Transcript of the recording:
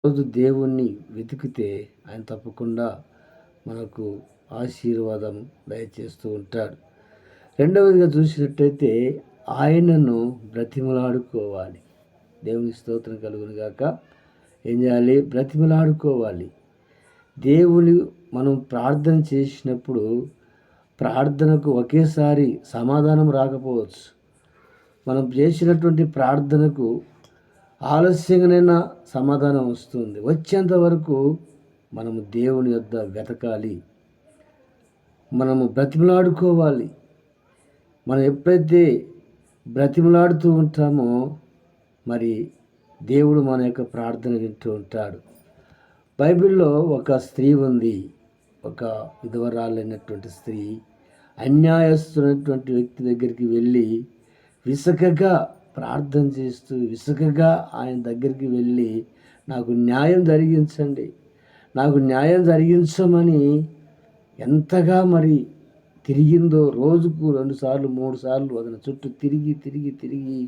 రోజు దేవుణ్ణి వెతికితే ఆయన తప్పకుండా మనకు ఆశీర్వాదం దయచేస్తూ ఉంటాడు. రెండవదిగా చూసినట్టయితే ఆయనను బ్రతిమలాడుకోవాలి. దేవుని స్తోత్రం కలుగును గాక. ఏం చేయాలి? బ్రతిమలాడుకోవాలి. దేవుని మనం ప్రార్థన చేసినప్పుడు ప్రార్థనకు ఒకేసారి సమాధానం రాకపోవచ్చు. మనం చేసినటువంటి ప్రార్థనకు ఆలస్యంగానైనా సమాధానం వస్తుంది. వచ్చేంత వరకు మనము దేవుని యొద్ద వెతకాలి. మనము బ్రతిమలాడుకోవాలి. మనం ఎప్పుడైతే బ్రతిమలాడుతూ ఉంటామో మరి దేవుడు మన యొక్క ప్రార్థన వింటూ ఉంటాడు. బైబిల్లో ఒక స్త్రీ ఉంది. ఒక విధవరాలైనటువంటి స్త్రీ అన్యాయస్తున్నటువంటి వ్యక్తి దగ్గరికి వెళ్ళి విసుకగా ప్రార్థన చేస్తూ విసుకగా ఆయన దగ్గరికి వెళ్ళి నాకు న్యాయం జరిగించండి, నాకు న్యాయం జరిగించమని ఎంతగా మరి తిరిగిందో. రోజుకు 2 సార్లు 3 సార్లు అతని చుట్టూ తిరిగి తిరిగి తిరిగి